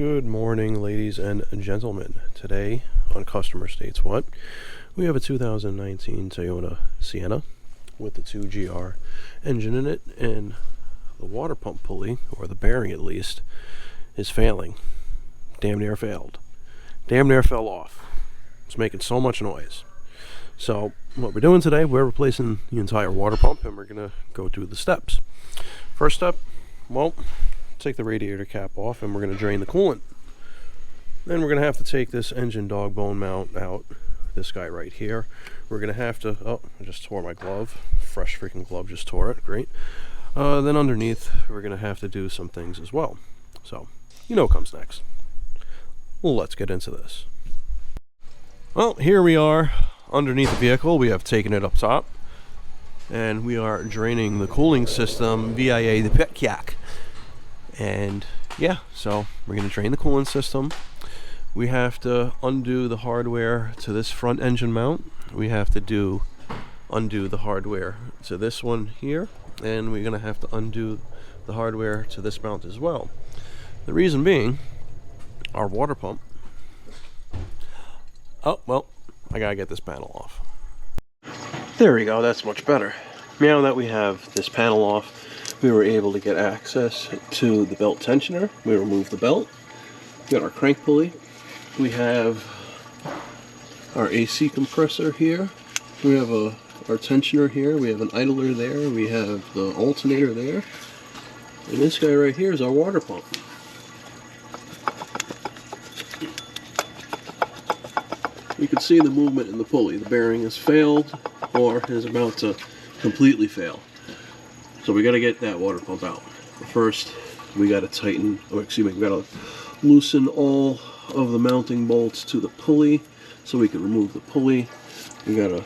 Good morning, ladies and gentlemen. Today on Customer States What, we have a 2019 Toyota Sienna with the 2GR engine in it, and the water pump pulley, or the bearing at least, is failing. Damn near failed. Damn near fell off. It's making so much noise. So what we're doing today, we're replacing the entire water pump, and we're going to go through the steps. First step, well, take the radiator cap off, and we're going to drain the coolant. Then we're going to have to take this engine dog bone mount out, this guy right here. We're going to have to, oh, I just tore my glove. Fresh freaking glove, just tore it, great. Then underneath, we're going to have to do some things as well. So, you know what comes next. Well, let's get into this. Well, here we are underneath the vehicle. We have taken it up top, and we are draining the cooling system via the pet yak. And yeah, so we're going to drain the coolant system. We have to undo the hardware to this front engine mount. We have to undo the hardware to this one here, and we're going to have to undo the hardware to this mount as well. The reason being, our water pump. Oh, well, I gotta get this panel off. There we go, that's much better. Now that we have this panel off, we were able to get access to the belt tensioner. We removed the belt. We got our crank pulley. We have our AC compressor here. We have our tensioner here. We have an idler there. We have the alternator there. And this guy right here is our water pump. You can see the movement in the pulley. The bearing has failed or is about to completely fail. So we got to get that water pump out. But first, we got to tighten, or excuse me, we got to loosen all of the mounting bolts to the pulley so we can remove the pulley. We got to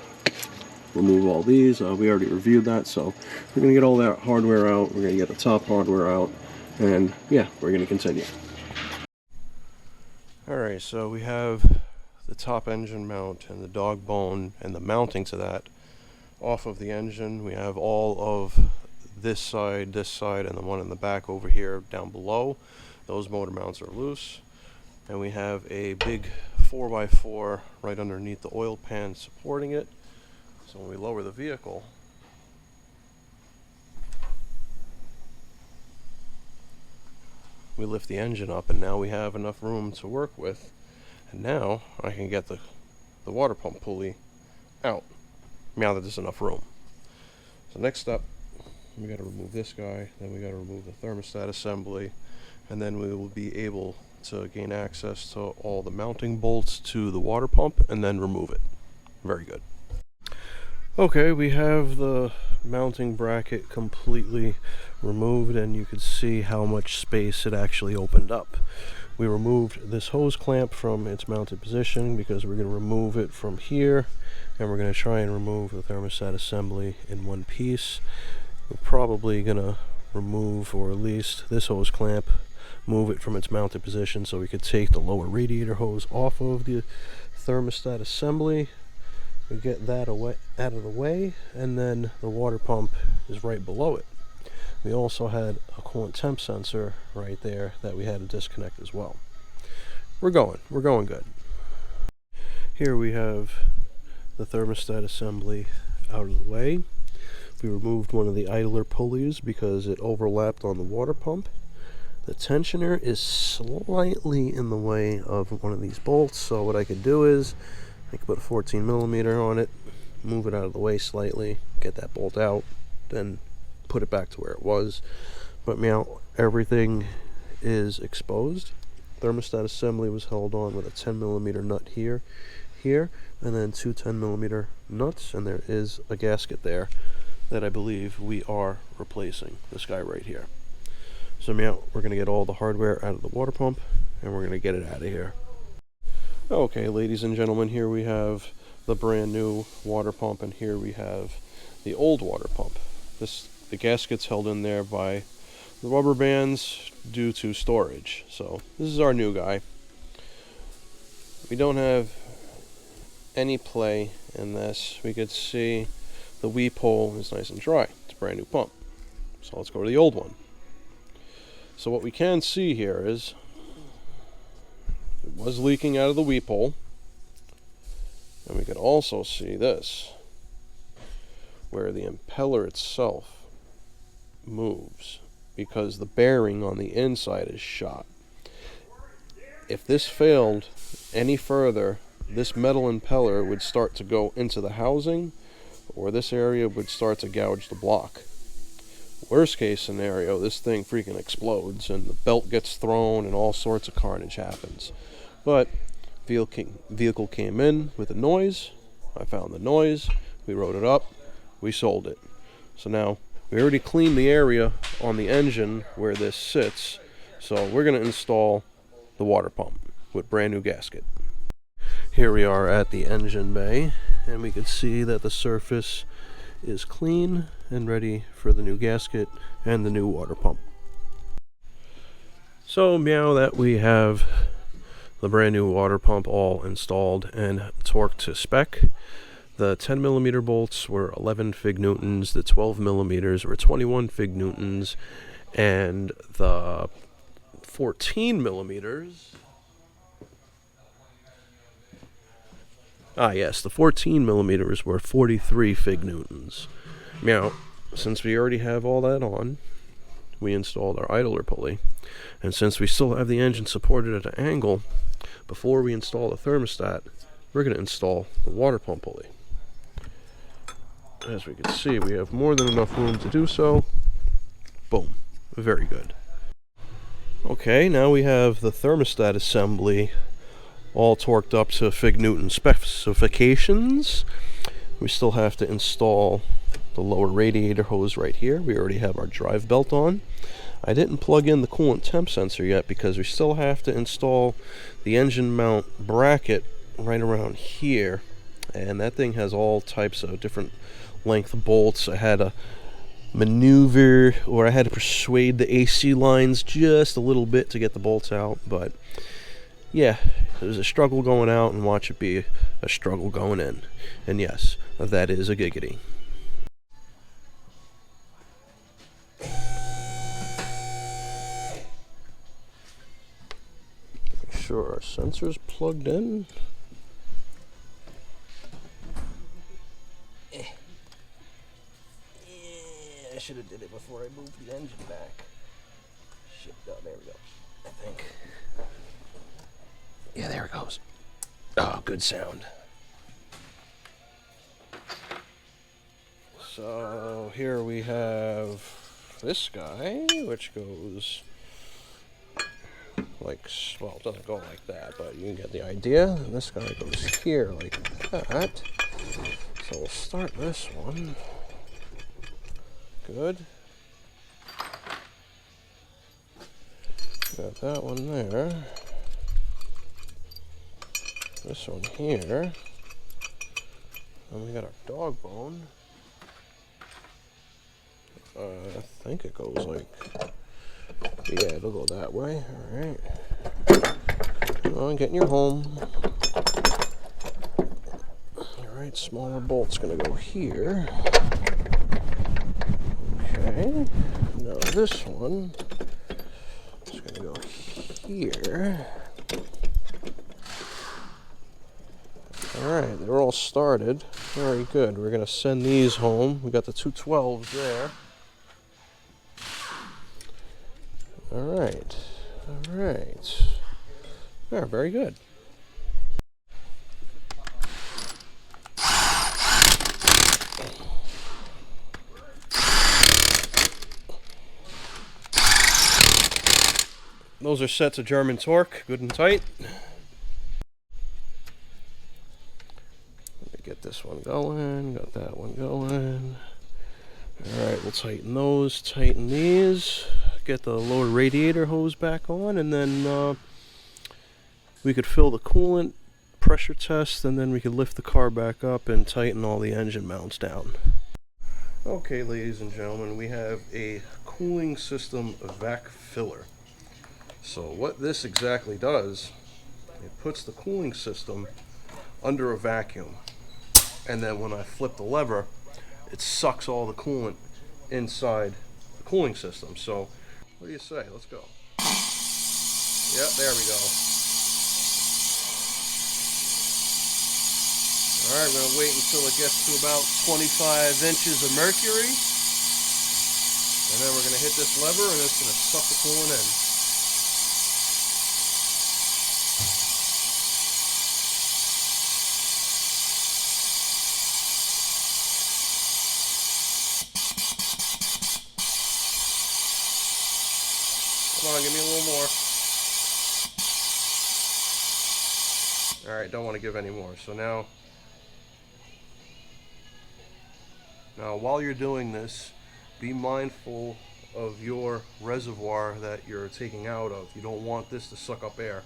remove all these. We already reviewed that, so we're going to get all that hardware out. We're going to get the top hardware out, and yeah, we're going to continue. Alright, so we have the top engine mount and the dog bone and the mounting to that off of the engine. We have all of this side, and the one in the back over here down below. Those motor mounts are loose. And we have a big 4x4 right underneath the oil pan supporting it. So when we lower the vehicle, we lift the engine up, and now we have enough room to work with. And now I can get the water pump pulley out, now that there's enough room. So next step, we got to remove this guy, then we got to remove the thermostat assembly, and then we will be able to gain access to all the mounting bolts to the water pump and then remove it. Very good. Okay, we have the mounting bracket completely removed, and you can see how much space it actually opened up. We removed this hose clamp from its mounted position because we're going to remove it from here, and we're going to try and remove the thermostat assembly in one piece. We're probably going to remove, or at least this hose clamp, move it from its mounted position so we could take the lower radiator hose off of the thermostat assembly. We get that out of the way, and then the water pump is right below it. We also had a coolant temp sensor right there that we had to disconnect as well. We're going good. Here we have the thermostat assembly out of the way. We removed one of the idler pulleys because it overlapped on the water pump. The tensioner is slightly in the way of one of these bolts, so what I could do is I could put a 14mm on it, move it out of the way slightly, get that bolt out, then put it back to where it was. But now everything is exposed. Thermostat assembly was held on with a 10mm nut here, and then two 10mm nuts, and there is a gasket there that I believe we are replacing, this guy right here. So now we're going to get all the hardware out of the water pump, and we're going to get it out of here. Okay, ladies and gentlemen, here we have the brand new water pump, and here we have the old water pump. The gasket's held in there by the rubber bands due to storage. So this is our new guy. We don't have any play in this. We could see the weep hole is nice and dry. It's a brand new pump. So let's go to the old one. So what we can see here is was leaking out of the weep hole. And we can also see this, where the impeller itself moves because the bearing on the inside is shot. If this failed any further, this metal impeller would start to go into the housing, or this area would start to gouge the block. Worst case scenario, this thing freaking explodes and the belt gets thrown and all sorts of carnage happens. But vehicle came in with a noise. I found the noise. We wrote it up. We sold it. So now we already cleaned the area on the engine where this sits. So we're going to install the water pump with brand new gasket. Here we are at the engine bay, and we can see that the surface is clean and ready for the new gasket and the new water pump. So now that we have the brand new water pump all installed and torqued to spec, the 10 millimeter bolts were 11 Fig Newtons, the 12 millimeters were 21 Fig Newtons, and the 14 millimeters, the 14 millimeters were 43 Fig Newtons. Now, since we already have all that on, we installed our idler pulley, and since we still have the engine supported at an angle, before we install the thermostat, we're going to install the water pump pulley. As we can see, we have more than enough room to do so. Boom. Very good. Okay, now we have the thermostat assembly all torqued up to Fig Newton specifications. We still have to install the lower radiator hose right here. We already have our drive belt on. I didn't plug in the coolant temp sensor yet because we still have to install the engine mount bracket right around here, and that thing has all types of different length bolts. I had to maneuver, or I had to persuade the AC lines just a little bit to get the bolts out, but yeah, it was a struggle going out, and watch it be a struggle going in. And yes, that is a giggity. Make sure our sensor's plugged in. I should have did it before I moved the engine back. Shit, oh, there we go, I think. Yeah, there it goes. Oh, good sound. So here we have this guy, which goes like, well, it doesn't go like that, but you can get the idea. And this guy goes here like that. So we'll start this one. Good. Got that one there. This one here. And we got our dog bone. I think it goes like, yeah, it'll go that way. Alright. Come on, get in your home. Alright, smaller bolt's gonna go here. Okay. Now this one is gonna go here. Alright, they're all started. Very good. We're going to send these home. We got the 212s there. Alright. Alright. Yeah, very good. Those are sets of German torque, good and tight. Get this one going, got that one going. Alright, we'll tighten those, tighten these, get the lower radiator hose back on, and then we could fill the coolant, pressure test, and then we could lift the car back up and tighten all the engine mounts down. Okay, ladies and gentlemen, we have a cooling system vac filler. So what this exactly does, it puts the cooling system under a vacuum. And then when I flip the lever, it sucks all the coolant inside the cooling system. So, what do you say? Let's go. Yep, there we go. Alright, we're going to wait until it gets to about 25 inches of mercury. And then we're going to hit this lever and it's going to suck the coolant in. Come on, give me a little more. Alright, don't want to give any more. So now while you're doing this, be mindful of your reservoir that you're taking out of. You don't want this to suck up air.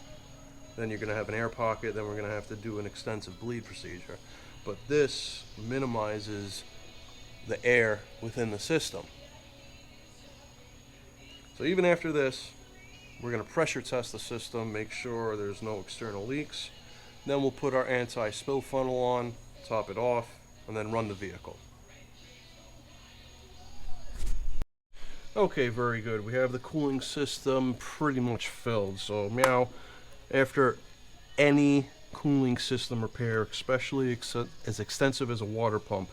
Then you're going to have an air pocket, then we're going to have to do an extensive bleed procedure. But this minimizes the air within the system. So even after this, we're going to pressure test the system, make sure there's no external leaks. Then we'll put our anti-spill funnel on, top it off, and then run the vehicle. Okay, very good. We have the cooling system pretty much filled. So now, after any cooling system repair, especially as extensive as a water pump,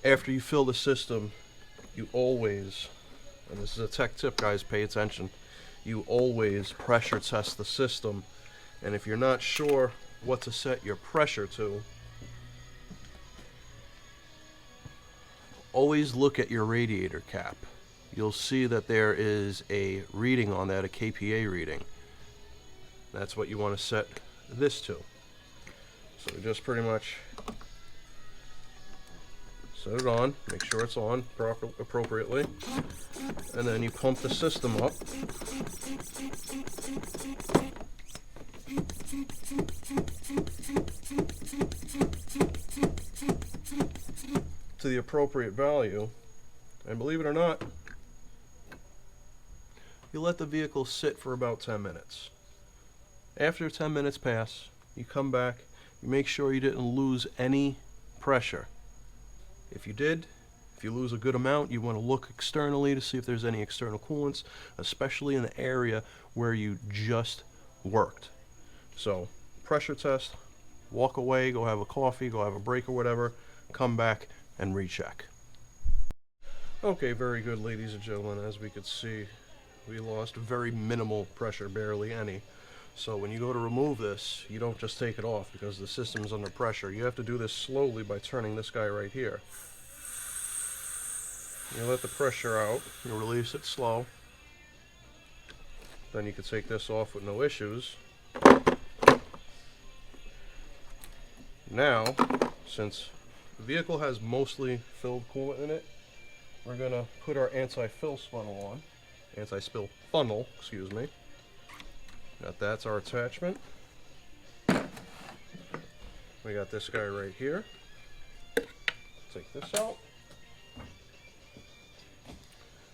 after you fill the system, you always, and this is a tech tip guys, pay attention, you always pressure test the system. And if you're not sure what to set your pressure to, always look at your radiator cap. You'll see that there is a reading on that, a kPa reading. That's what you want to set this to. So just pretty much set it on, make sure it's on appropriately, and then you pump the system up. To the appropriate value, and believe it or not, you let the vehicle sit for about 10 minutes. After 10 minutes pass, you come back, you make sure you didn't lose any pressure. If you did, if you lose a good amount, you want to look externally to see if there's any external coolants, especially in the area where you just worked. So, pressure test, walk away, go have a coffee, go have a break or whatever, come back and recheck. Okay, very good, ladies and gentlemen. As we could see, we lost very minimal pressure, barely any. So when you go to remove this, you don't just take it off because the system's under pressure. You have to do this slowly by turning this guy right here. You let the pressure out, you release it slow. Then you can take this off with no issues. Now, since the vehicle has mostly filled coolant in it, we're going to put our anti-spill funnel on. Anti-spill funnel, excuse me. That's our attachment. We got this guy right here. Take this out.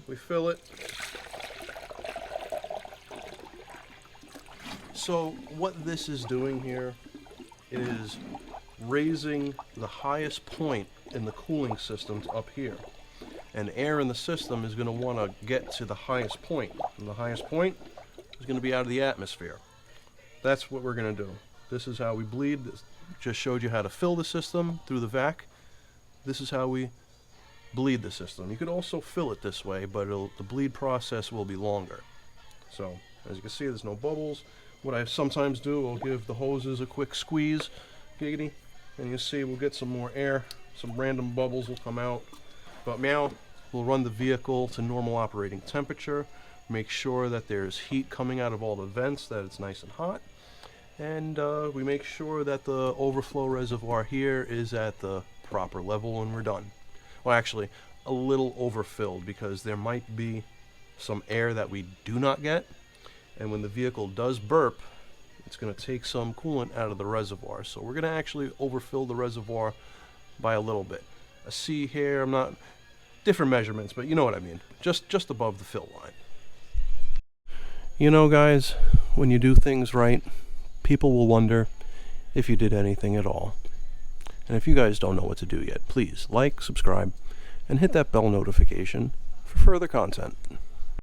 We fill it. So what this is doing here is raising the highest point in the cooling system to up here. And air in the system is going to want to get to the highest point. And the highest point is going to be out of the atmosphere. That's what we're going to do. This is how we bleed. This just showed you how to fill the system through the vac. This is how we bleed the system. You could also fill it this way, but the bleed process will be longer. So, as you can see, there's no bubbles. What I sometimes do, I'll give the hoses a quick squeeze, giggity, and you see we'll get some more air. Some random bubbles will come out. But now, we'll run the vehicle to normal operating temperature, make sure that there's heat coming out of all the vents, that it's nice and hot, and we make sure that the overflow reservoir here is at the proper level when we're done. Well, actually, a little overfilled because there might be some air that we do not get, and when the vehicle does burp, it's going to take some coolant out of the reservoir. So we're going to actually overfill the reservoir by a little bit. A C here, I'm not... different measurements, but you know what I mean. Just above the fill line. You know, guys, when you do things right, people will wonder if you did anything at all. And if you guys don't know what to do yet, please like, subscribe, and hit that bell notification for further content.